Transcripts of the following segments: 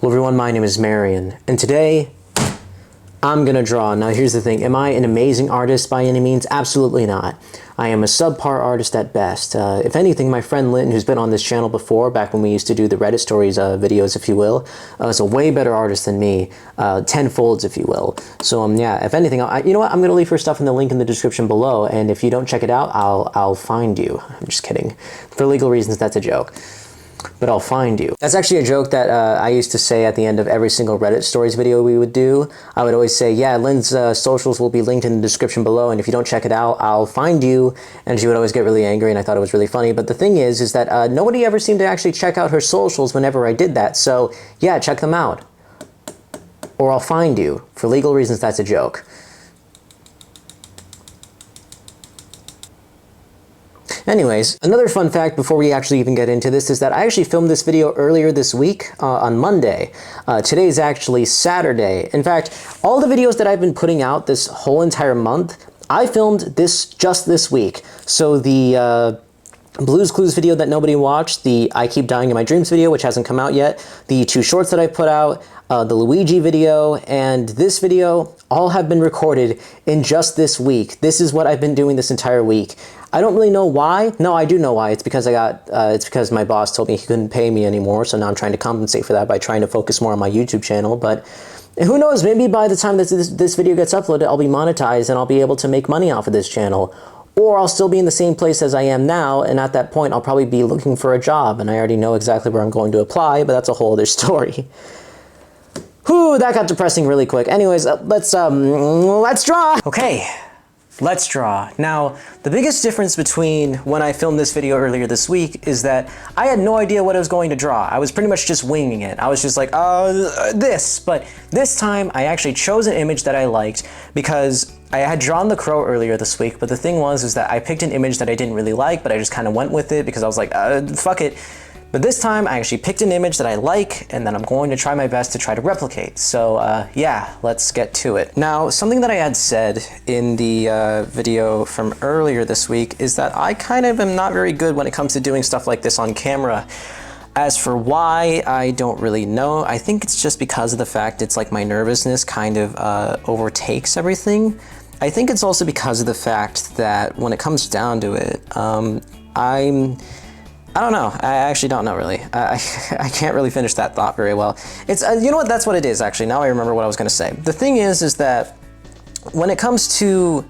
Hello everyone, my name is Marion, and today I'm gonna draw. Now here's the thing, am I an amazing artist by any means? Absolutely not. I am a subpar artist at best. If anything, my friend Linton, who's been on this channel before, back when we used to do the Reddit stories videos, if you will, is a way better artist than me, tenfolds, if you will. So yeah, if anything, you know what, I'm gonna leave her stuff in the link in the description below, and if you don't check it out, I'll find you. I'm just kidding. For legal reasons, that's a joke. But I'll find you. That's actually a joke that I used to say at the end of every single Reddit stories video we would do. I would always say, yeah, Lynn's socials will be linked in the description below, and if you don't check it out, I'll find you. And she would always get really angry, and I thought it was really funny. But the thing is that nobody ever seemed to actually check out her socials whenever I did that. So yeah, check them out. Or I'll find you. For legal reasons, that's a joke. Anyways, another fun fact before we actually even get into this is that I actually filmed this video earlier this week on Monday. Today's actually Saturday. In fact, all the videos that I've been putting out this whole entire month, I filmed this just this week. So the Blue's Clues video that nobody watched, the I Keep Dying in My Dreams video, which hasn't come out yet, the 2 shorts that I put out, the Luigi video, and this video all have been recorded in just this week. This is what I've been doing this entire week. I don't really know why. No, I do know why. It's because it's because my boss told me he couldn't pay me anymore, so now I'm trying to compensate for that by trying to focus more on my YouTube channel. But who knows, maybe by the time this video gets uploaded, I'll be monetized and I'll be able to make money off of this channel. Or I'll still be in the same place as I am now, and at that point, I'll probably be looking for a job, and I already know exactly where I'm going to apply, but that's a whole other story. Whew, that got depressing really quick. Anyways, let's draw. Okay. Let's draw. Now, the biggest difference between when I filmed this video earlier this week is that I had no idea what I was going to draw. I was pretty much just winging it. I was just like, this. But this time, I actually chose an image that I liked because I had drawn the crow earlier this week, but the thing was that I picked an image that I didn't really like, but I just kind of went with it because I was like, fuck it. But this time, I actually picked an image that I like, and then I'm going to try my best to try to replicate. So yeah, let's get to it. Now, something that I had said in the video from earlier this week is that I kind of am not very good when it comes to doing stuff like this on camera. As for why, I don't really know. I think it's just because of the fact it's like my nervousness kind of overtakes everything. I think it's also because of the fact that when it comes down to it, I don't know. I actually don't know, really. I can't really finish that thought very well. It's, you know what, that's what it is, actually. Now I remember what I was going to say. The thing is that when it comes to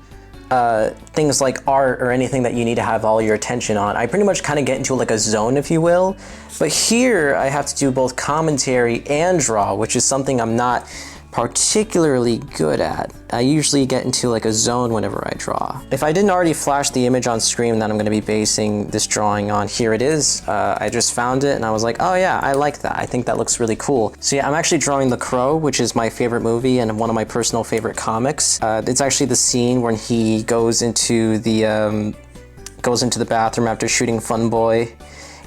things like art or anything that you need to have all your attention on, I pretty much kind of get into like a zone, if you will. But here I have to do both commentary and draw, which is something I'm not particularly good at. I usually get into like a zone whenever I draw. If I didn't already flash the image on screen that I'm going to be basing this drawing on, here it is. I just found it and I was like, oh yeah, I like that. I think that looks really cool. So yeah, I'm actually drawing The Crow, which is my favorite movie and one of my personal favorite comics. It's actually the scene when he goes into the bathroom after shooting Fun Boy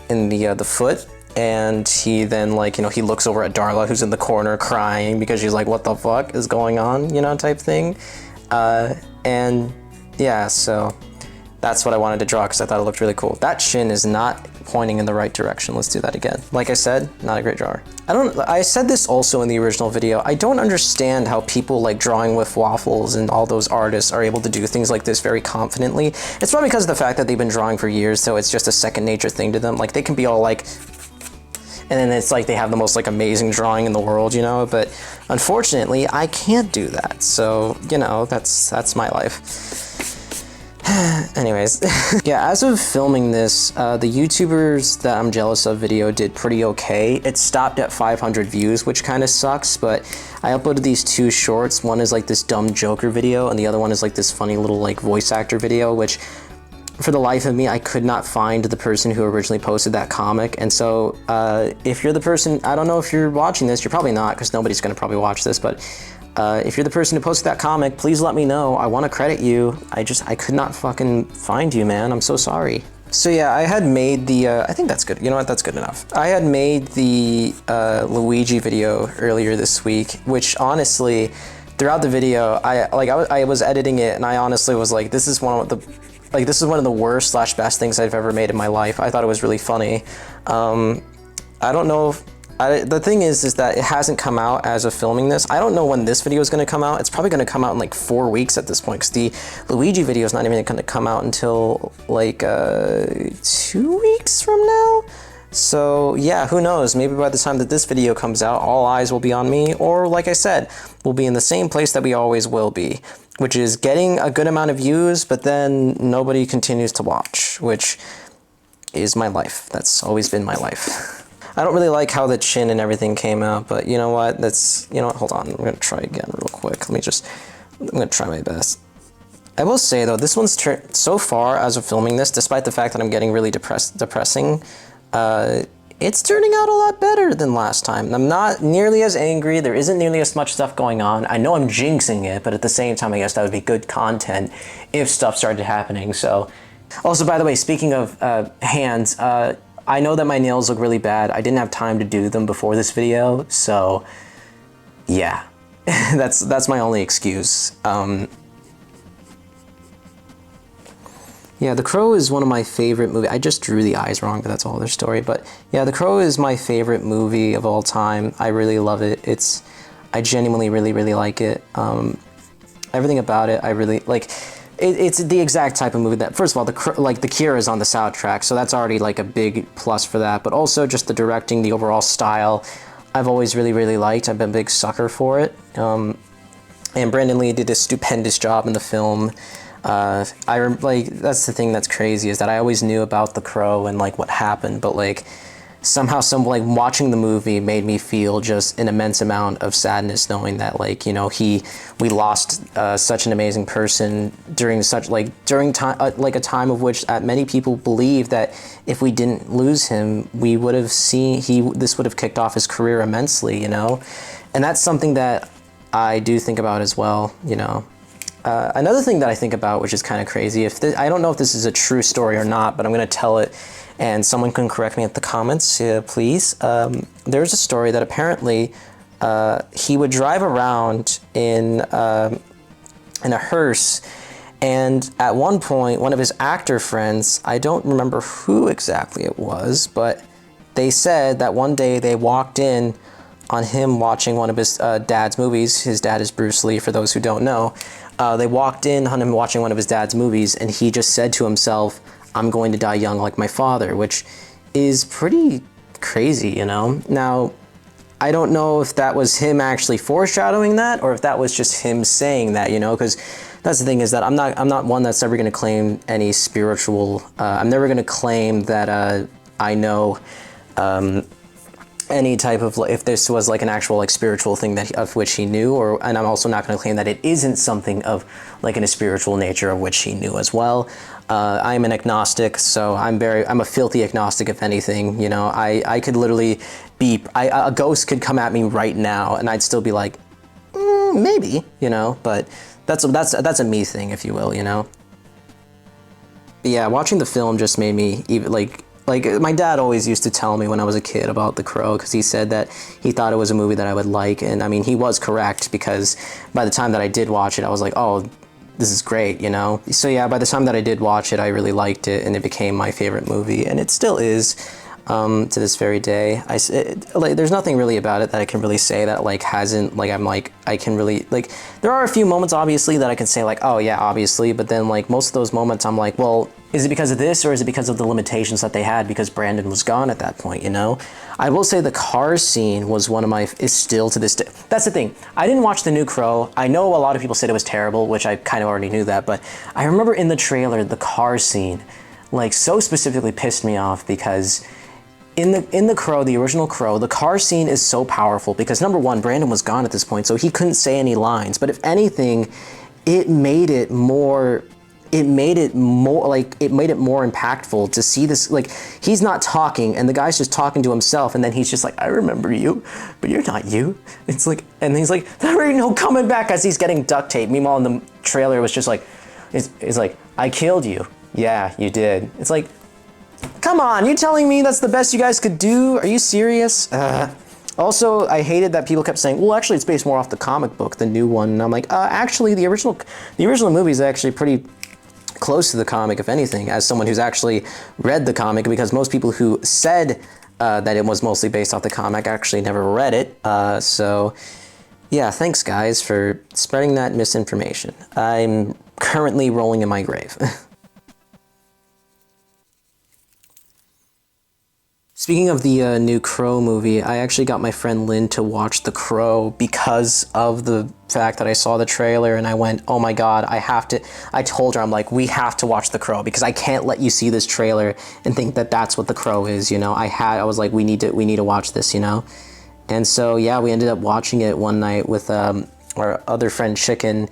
in the foot. And he then, like, you know, he looks over at Darla, who's in the corner crying because she's like, what the fuck is going on, you know, type thing. And yeah, so that's what I wanted to draw because I thought it looked really cool. That chin is not pointing in the right direction. Let's do that again. Like I said, not a great drawer. I said this also in the original video. I don't understand how people like Drawing with Waffles and all those artists are able to do things like this very confidently. It's probably because of the fact that they've been drawing for years, so it's just a second nature thing to them. Like, they can be all like, and then it's like they have the most like amazing drawing in the world, you know, but unfortunately I can't do that. So, you know, that's my life. Anyways, yeah, as of filming this, the YouTubers that I'm jealous of video did pretty okay. It stopped at 500 views, which kind of sucks, but I uploaded these 2 shorts. One is like this dumb Joker video, and the other one is like this funny little like voice actor video, which for the life of me, I could not find the person who originally posted that comic. And so if you're the person, I don't know if you're watching this, you're probably not because nobody's going to probably watch this, but if you're the person who posted that comic, please let me know. I want to credit you. I could not fucking find you, man. I'm so sorry. So yeah, I had made the, I think that's good. You know what, that's good enough. I had made the Luigi video earlier this week, which honestly, throughout the video, I was editing it and I honestly was like, this is one of the worst / best things I've ever made in my life. I thought it was really funny. I don't know if The thing is that it hasn't come out as of filming this. I don't know when this video is going to come out. It's probably going to come out in like 4 weeks at this point, because the Luigi video is not even going to come out until like 2 weeks from now. So yeah, who knows? Maybe by the time that this video comes out, all eyes will be on me, or like I said, we'll be in the same place that we always will be, which is getting a good amount of views, but then nobody continues to watch, which is my life. That's always been my life. I don't really like how the chin and everything came out, but you know what? Hold on. I'm going to try again real quick. I'm going to try my best. I will say though, this one's so far as of filming this, despite the fact that I'm getting really depressing, it's turning out a lot better than last time. I'm not nearly as angry. There isn't nearly as much stuff going on. I know I'm jinxing it, but at the same time, I guess that would be good content if stuff started happening. So, also, by the way, speaking of hands, I know that my nails look really bad. I didn't have time to do them before this video, so yeah, that's my only excuse. Yeah, The Crow is one of my favorite movies. I just drew the eyes wrong, but that's a whole other story. But yeah, The Crow is my favorite movie of all time. I really love it. I genuinely really like it. Everything about it, I really like. It's the exact type of movie that, first of all, the Cure is on the soundtrack, so that's already like a big plus for that. But also just the directing, the overall style, I've always really liked. I've been a big sucker for it. And Brandon Lee did a stupendous job in the film. That's the thing that's crazy, is that I always knew about The Crow and like what happened, but like somehow watching the movie made me feel just an immense amount of sadness, knowing that like, you know, we lost such an amazing person during time, like a time of which many people believe that if we didn't lose him, we would have this would have kicked off his career immensely, you know. And that's something that I do think about as well, you know. Another thing that I think about, which is kind of crazy, I don't know if this is a true story or not, but I'm going to tell it, and someone can correct me at the comments, please. There's a story that apparently he would drive around in a hearse, and at one point, one of his actor friends, I don't remember who exactly it was, but they said that one day they walked in on him watching one of his dad's movies. His dad is Bruce Lee, for those who don't know. They walked in on him watching one of his dad's movies, and he just said to himself, "I'm going to die young like my father," which is pretty crazy, you know? Now, I don't know if that was him actually foreshadowing that, or if that was just him saying that, you know? Because that's the thing, is that I'm not one that's ever going to claim any spiritual, I'm never going to claim that I know any type of, if this was like an actual like spiritual thing of which he knew, and I'm also not going to claim that it isn't something of like in a spiritual nature of which he knew as well. I'm an agnostic, so I'm a filthy agnostic, if anything. You know, I could literally a ghost could come at me right now, and I'd still be like, maybe, you know. But that's a me thing, if you will, you know. But yeah, watching the film just made me even like my dad always used to tell me when I was a kid about The Crow, because he said that he thought it was a movie that I would like, and I mean, he was correct, because by the time that I did watch it, I was like, oh, this is great, you know? So yeah, by the time that I did watch it, I really liked it, and it became my favorite movie, and it still is to this very day. There's nothing really about it that I can really say that like hasn't, like I can really, like, there are a few moments obviously that I can say like, oh yeah, obviously, but then like most of those moments I'm like, well, is it because of this, or is it because of the limitations that they had because Brandon was gone at that point, you know? I will say the car scene was is still to this day. That's the thing. I didn't watch the new Crow. I know a lot of people said it was terrible, which I kind of already knew that, but I remember in the trailer, the car scene, like, so specifically pissed me off, because in the Crow, the original Crow, the car scene is so powerful because, number one, Brandon was gone at this point, so he couldn't say any lines, but if anything, it made it more impactful to see this, like, he's not talking and the guy's just talking to himself, and then he's just like, I remember you, but you're not you. It's like, and he's like, there ain't no coming back, as he's getting duct tape. Meanwhile, in the trailer, it was just like, it's like, I killed you. Yeah, you did. It's like, come on, you telling me that's the best you guys could do? Are you serious? Also, I hated that people kept saying, well, actually, it's based more off the comic book, the new one. And I'm like, actually, the original movie is actually pretty close to the comic, if anything, as someone who's actually read the comic, because most people who said that it was mostly based off the comic. I actually never read it, so yeah, thanks guys for spreading that misinformation. I'm currently rolling in my grave. Speaking of the new Crow movie, I actually got my friend Lynn to watch The Crow because of the fact that I saw the trailer and I went, oh my god, I have to. I told her, I'm like, we have to watch The Crow because I can't let you see this trailer and think that that's what The Crow is, you know? I was like, we need to watch this, you know? And so yeah, we ended up watching it one night with our other friend Chicken,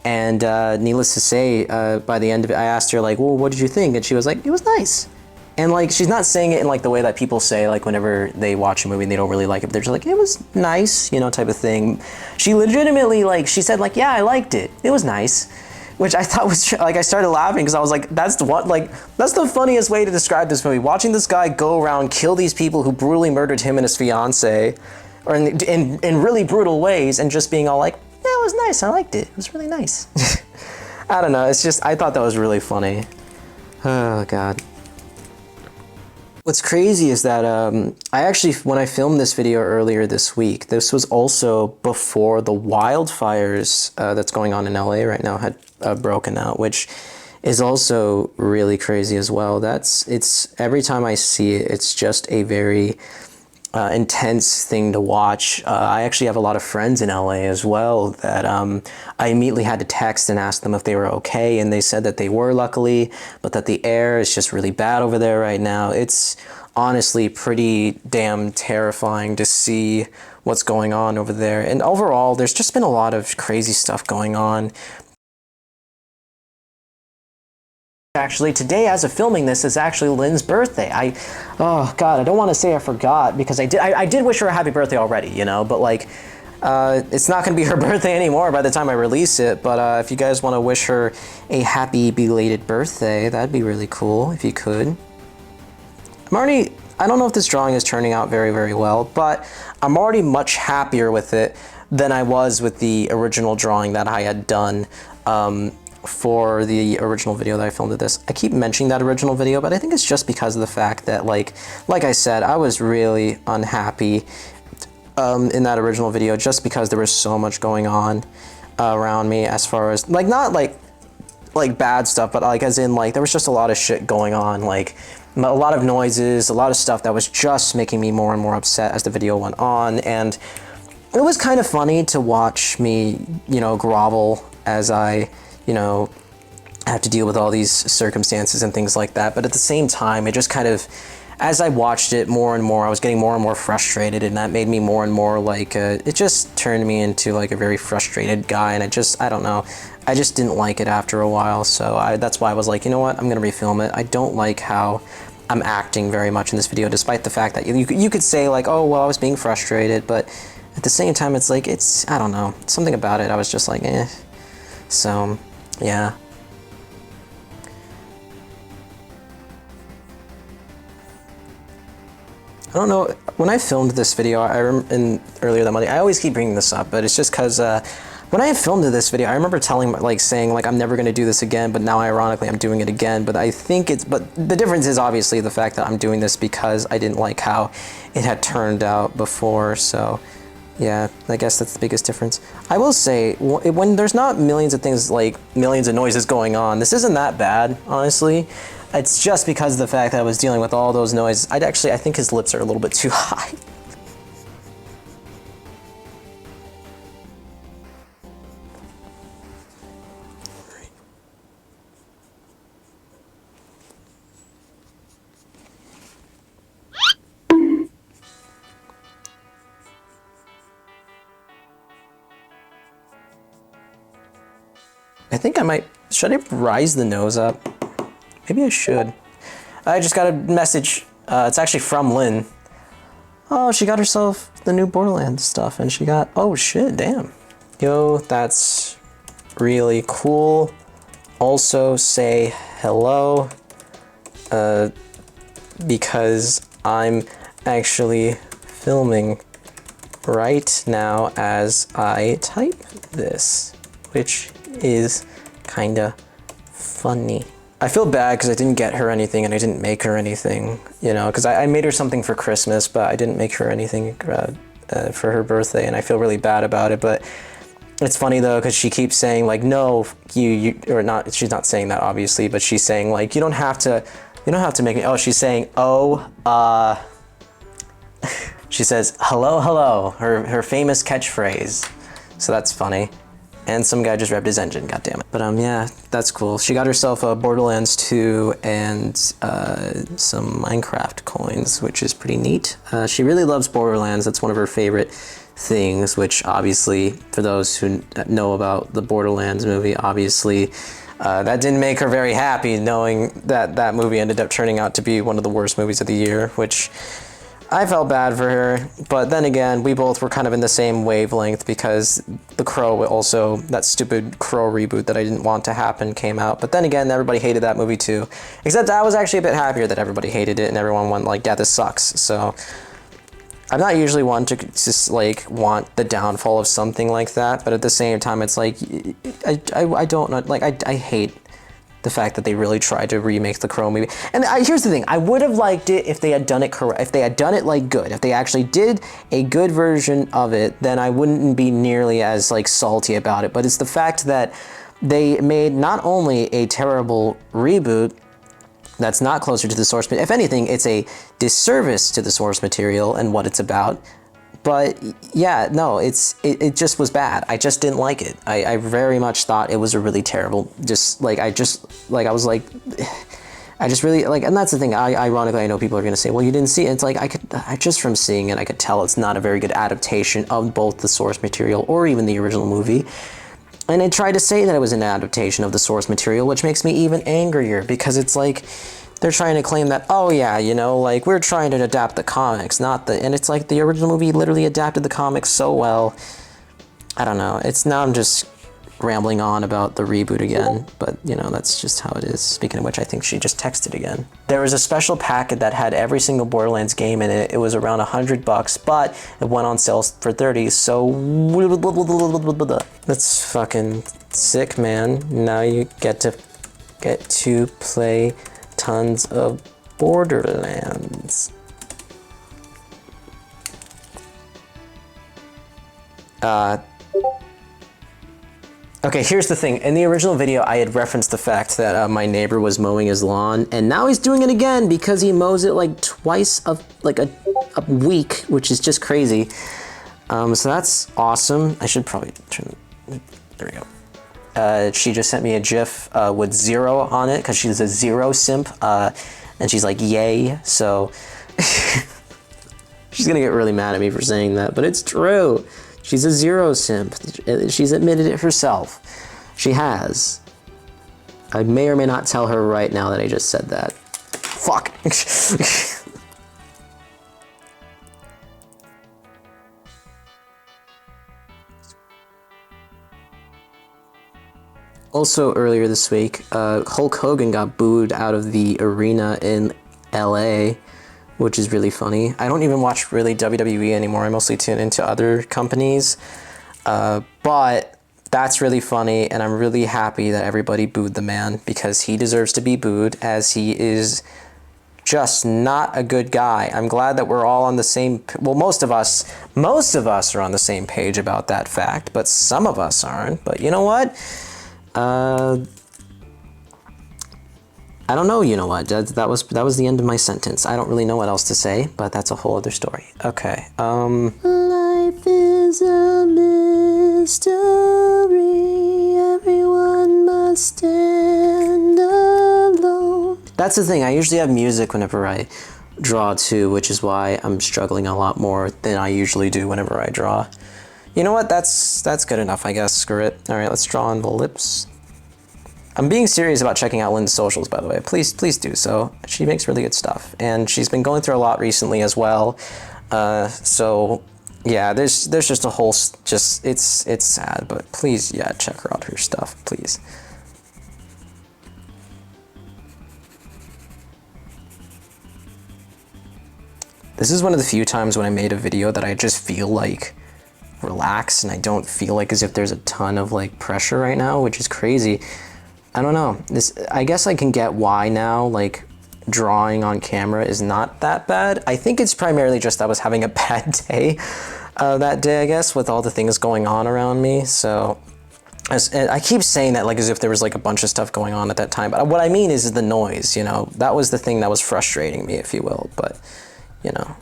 and needless to say, by the end of it, I asked her like, well, what did you think? And she was like, it was nice. And like, she's not saying it in like the way that people say, like whenever they watch a movie and they don't really like it, but they're just like, it was nice, you know, type of thing. She legitimately, like, she said like, yeah, I liked it. It was nice. Which I thought was, like, I started laughing because I was like, that's the funniest way to describe this movie. Watching this guy go around, kill these people who brutally murdered him and his fiance, or in really brutal ways, and just being all like, yeah, it was nice, I liked it. It was really nice. I don't know, it's just, I thought that was really funny. Oh, God. What's crazy is that I actually, when I filmed this video earlier this week, this was also before the wildfires that's going on in LA right now had broken out, which is also really crazy as well. It's every time I see it, it's just a very intense thing to watch. I actually have a lot of friends in LA as well that I immediately had to text and ask them if they were okay, and they said that they were, luckily, but that the air is just really bad over there right now. It's honestly pretty damn terrifying to see what's going on over there. And overall, there's just been a lot of crazy stuff going on. Actually, today, as of filming this, is actually Lynn's birthday. Oh god, I don't want to say I forgot, because I did wish her a happy birthday already, you know, but like, it's not going to be her birthday anymore by the time I release it, but if you guys want to wish her a happy belated birthday, that'd be really cool, if you could. I don't know if this drawing is turning out very, very well, but I'm already much happier with it than I was with the original drawing that I had done, for the original video that I filmed of this. I keep mentioning that original video, but I think it's just because of the fact that, like I said, I was really unhappy in that original video just because there was so much going on around me, as far as, like, not like bad stuff, but like as in, like, there was just a lot of shit going on, like a lot of noises, a lot of stuff that was just making me more and more upset as the video went on. And it was kind of funny to watch me, you know, grovel as I, you know, have to deal with all these circumstances and things like that. But at the same time, it just kind of, as I watched it more and more, I was getting more and more frustrated, and that made me more and more like, it just turned me into like a very frustrated guy, and I don't know, I just didn't like it after a while. So that's why I was like, you know what, I'm gonna refilm it. I don't like how I'm acting very much in this video, despite the fact that you could say like, oh, well, I was being frustrated, but at the same time, it's like, I don't know, something about it, I was just like, eh. So, yeah. I don't know, when I filmed this video, I remember earlier that Monday, I always keep bringing this up, but it's just because when I filmed this video, I remember saying like, I'm never going to do this again, but now ironically I'm doing it again. But I think but the difference is obviously the fact that I'm doing this because I didn't like how it had turned out before, so yeah, I guess that's the biggest difference. I will say, when there's not millions of things, like millions of noises going on, this isn't that bad, honestly. It's just because of the fact that I was dealing with all those noises. I think his lips are a little bit too high. I think I might, should I rise the nose up? Maybe I should. I just got a message, it's actually from Lynn. Oh, she got herself the new Borderlands stuff, and she got, oh shit, damn. Yo, that's really cool. Also say hello, because I'm actually filming right now as I type this, which is kinda funny. I feel bad because I didn't get her anything and I didn't make her anything, you know, because I made her something for Christmas, but I didn't make her anything for her birthday, and I feel really bad about it. But it's funny though, because she keeps saying like, no, you or not. She's not saying that obviously, but she's saying like, you don't have to make me. Oh, she's saying, she says, hello, hello, her famous catchphrase. So that's funny. And some guy just revved his engine, goddammit. But yeah, that's cool. She got herself a Borderlands 2 and some Minecraft coins, which is pretty neat. She really loves Borderlands. That's one of her favorite things, which obviously, for those who know about the Borderlands movie, obviously, that didn't make her very happy, knowing that that movie ended up turning out to be one of the worst movies of the year, which I felt bad for her. But then again, we both were kind of in the same wavelength, because The Crow also, that stupid Crow reboot that I didn't want to happen, came out. But then again, everybody hated that movie too. Except I was actually a bit happier that everybody hated it and everyone went like, yeah, this sucks. So I'm not usually one to just like want the downfall of something like that, but at the same time, it's like, I don't know, like I hate the fact that they really tried to remake the Crow movie. And here's the thing, I would have liked it if they had done it correct, if they had done it like good, if they actually did a good version of it, then I wouldn't be nearly as like salty about it. But it's the fact that they made not only a terrible reboot that's not closer to the source material, if anything, it's a disservice to the source material and what it's about. But yeah, no, it just was bad. I just didn't like it. I very much thought it was a really terrible, I just really, like, and that's the thing, ironically, I know people are gonna say, well, you didn't see it. It's like, just from seeing it, I could tell it's not a very good adaptation of both the source material or even the original movie. And I tried to say that it was an adaptation of the source material, which makes me even angrier, because it's like, they're trying to claim that, oh yeah, you know, like, we're trying to adapt the comics, not the, and it's like the original movie literally adapted the comics so well. I don't know, now I'm just rambling on about the reboot again, but you know, that's just how it is. Speaking of which, I think she just texted again. There was a special packet that had every single Borderlands game in it. It was around $100, but it went on sale for 30, so that's fucking sick, man. Now you get to play tons of Borderlands. Okay, here's the thing. In the original video, I had referenced the fact that my neighbor was mowing his lawn, and now he's doing it again because he mows it like twice a week, which is just crazy. So that's awesome. I should probably turn. There we go. She just sent me a GIF with 0 on it because she's a 0 simp, and she's like, yay. So she's gonna get really mad at me for saying that, but it's true. She's a 0 simp. She's admitted it herself. She has. I may or may not tell her right now that I just said that. Fuck. Also, earlier this week, Hulk Hogan got booed out of the arena in LA, which is really funny. I don't even watch really WWE anymore. I mostly tune into other companies. But that's really funny, and I'm really happy that everybody booed the man, because he deserves to be booed, as he is just not a good guy. I'm glad that we're all on the same, well, most of us are on the same page about that fact, but some of us aren't. But you know what? I don't know, you know what, that was the end of my sentence. I don't really know what else to say, but that's a whole other story. Okay, Life is a mystery, everyone must stand alone. That's the thing, I usually have music whenever I draw too, which is why I'm struggling a lot more than I usually do whenever I draw. You know what, that's good enough, I guess, screw it. Alright, let's draw on the lips. I'm being serious about checking out Lynn's socials, by the way. Please do so. She makes really good stuff, and she's been going through a lot recently as well. So yeah, there's just a whole, it's sad, but please, yeah, check her out, her stuff, please. This is one of the few times when I made a video that I just feel like relaxed, and I don't feel like as if there's a ton of like pressure right now, which is crazy. I don't know. I guess I can get why now, like, drawing on camera is not that bad. I think it's primarily just I was having a bad day that day, I guess, with all the things going on around me. So I keep saying that like as if there was like a bunch of stuff going on at that time. But what I mean is the noise, you know. That was the thing that was frustrating me, if you will. But, you know.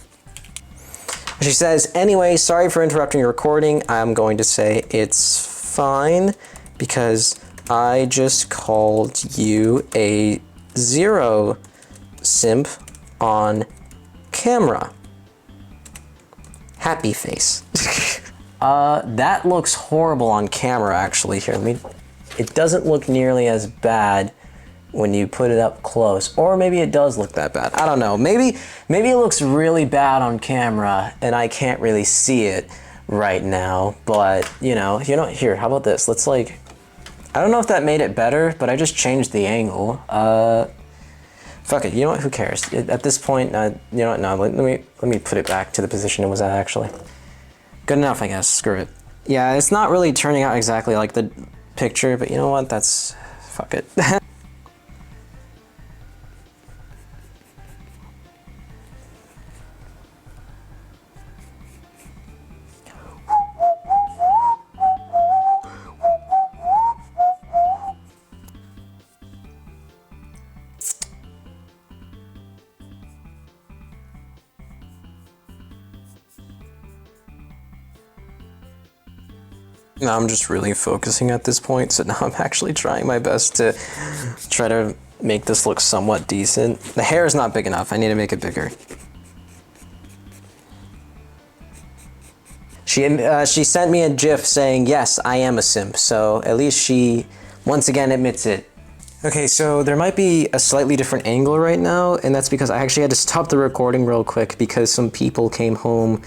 She says, anyway, sorry for interrupting your recording. I'm going to say it's fine because I just called you a zero simp on camera. Happy face. That looks horrible on camera, actually. Here, it doesn't look nearly as bad when you put it up close, or maybe it does look that bad. I don't know. Maybe it looks really bad on camera and I can't really see it right now, but you know, here, how about this? Let's like, I don't know if that made it better, but I just changed the angle. Fuck it, you know what, who cares? At this point, you know what, no, let me put it back to the position it was at, actually. Good enough, I guess, screw it. Yeah, it's not really turning out exactly like the picture, but you know what, fuck it. Now I'm just really focusing at this point, so now I'm actually trying my best to try to make this look somewhat decent. The hair is not big enough, I need to make it bigger. She sent me a GIF saying, yes, I am a simp, so at least she once again admits it. Okay, so there might be a slightly different angle right now, and that's because I actually had to stop the recording real quick because some people came home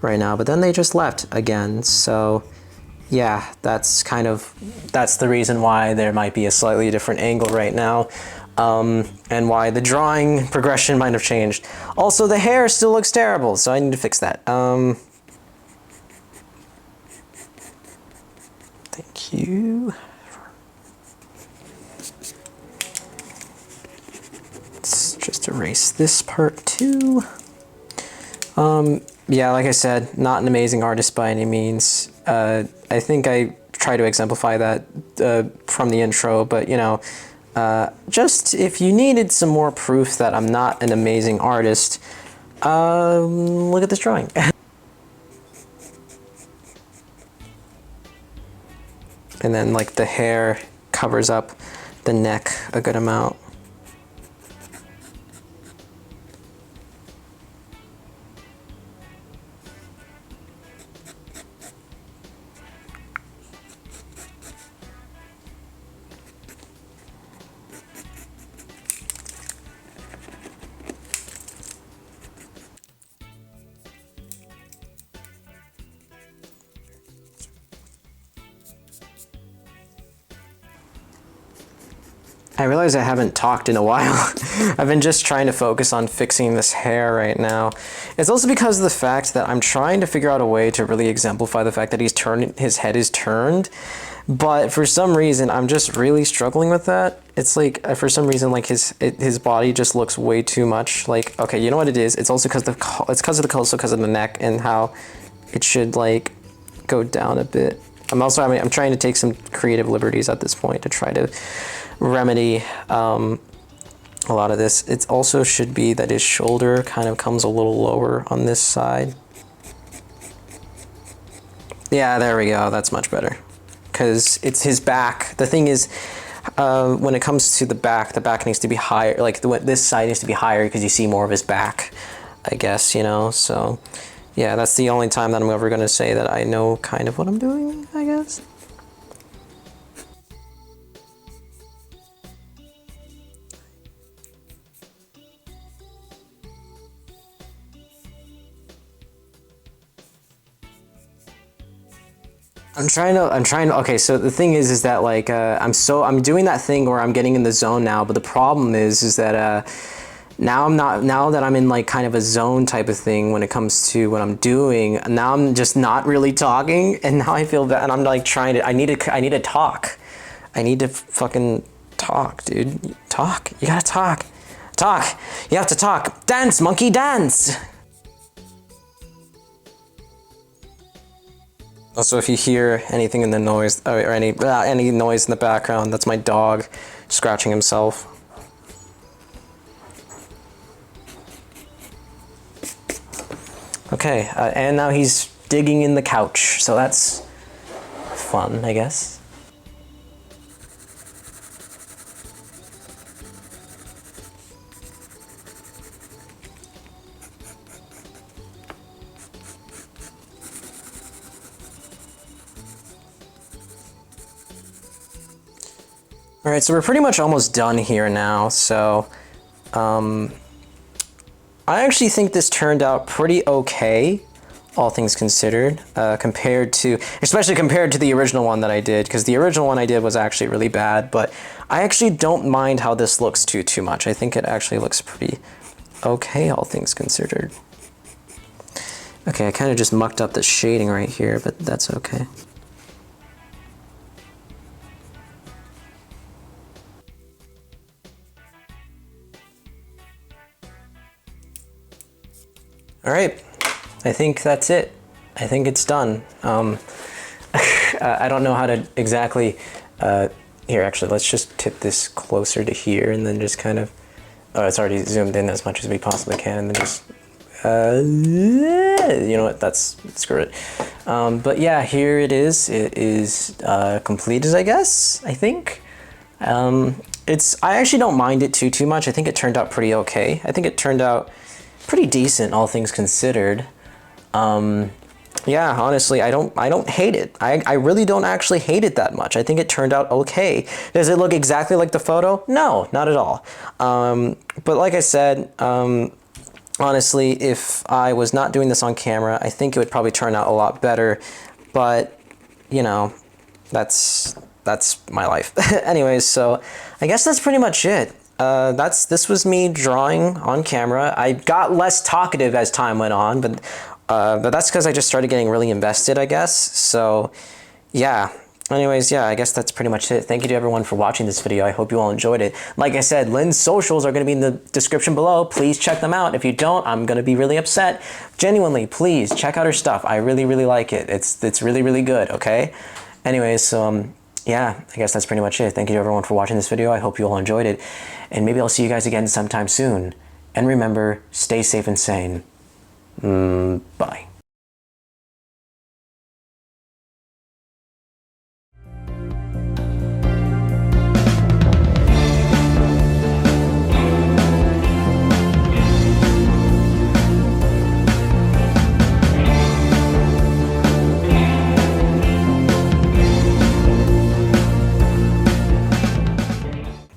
right now, but then they just left again, so yeah, that's the reason why there might be a slightly different angle right now, and why the drawing progression might have changed. Also, the hair still looks terrible, so I need to fix that. Thank you. Let's just erase this part too. Yeah, like I said, not an amazing artist by any means. I think I try to exemplify that from the intro, but you know, just if you needed some more proof that I'm not an amazing artist, look at this drawing. And then like the hair covers up the neck a good amount. I realize I haven't talked in a while. I've been just trying to focus on fixing this hair right now. It's also because of the fact that I'm trying to figure out a way to really exemplify the fact that his head is turned, but for some reason I'm just really struggling with that. It's like, for some reason, like his body just looks way too much like, okay, you know what it is? It's also because of the neck and how it should like go down a bit. I'm trying to take some creative liberties at this point to try to remedy a lot of this. It also should be that his shoulder kind of comes a little lower on this side. Yeah, there we go. That's much better. Because it's his back. The thing is, when it comes to the back needs to be higher. Like this side needs to be higher because you see more of his back, I guess, you know. So yeah, that's the only time that I'm ever going to say that I know kind of what I'm doing, I guess. Okay, so the thing is that like, I'm doing that thing where I'm getting in the zone now, but the problem is that, now that I'm in like kind of a zone type of thing when it comes to what I'm doing, now I'm just not really talking, and now I feel bad, and I'm like I need to talk. I need to fucking Talk, dude. Talk. You gotta talk. Talk. You have to talk. Dance, monkey, dance! Also, if you hear anything in the noise, or any noise in the background, that's my dog scratching himself. Okay, and now he's digging in the couch, so that's fun, I guess. All right, so we're pretty much almost done here now, so I actually think this turned out pretty okay, all things considered, especially compared to the original one that I did, because the original one I did was actually really bad, but I actually don't mind how this looks too much. I think it actually looks pretty okay, all things considered. Okay, I kind of just mucked up the shading right here, but that's okay. All right, I think that's it. I think it's done. I don't know how to exactly, here actually, let's just tip this closer to here and then just kind of, oh, it's already zoomed in as much as we possibly can, and then just, you know what, screw it. But yeah, here it is. It is completed, I guess, I think. I actually don't mind it too much. I think it turned out pretty okay. I think it turned out pretty decent, all things considered. Yeah, honestly, I don't hate it. I really don't actually hate it that much. I think it turned out okay. Does it look exactly like the photo? No, not at all. But like I said, honestly, if I was not doing this on camera, I think it would probably turn out a lot better. But, you know, that's my life. Anyways, so I guess that's pretty much it. This was me drawing on camera. I got less talkative as time went on, but that's because I just started getting really invested, I guess. So, yeah. Anyways, yeah, I guess that's pretty much it. Thank you to everyone for watching this video. I hope you all enjoyed it. Like I said, Lynn's socials are going to be in the description below. Please check them out. If you don't, I'm going to be really upset. Genuinely, please check out her stuff. I really, really like it. It's really, really good, okay? Anyways, so, yeah, I guess that's pretty much it. Thank you to everyone for watching this video. I hope you all enjoyed it. And maybe I'll see you guys again sometime soon. And remember, stay safe and sane. Bye.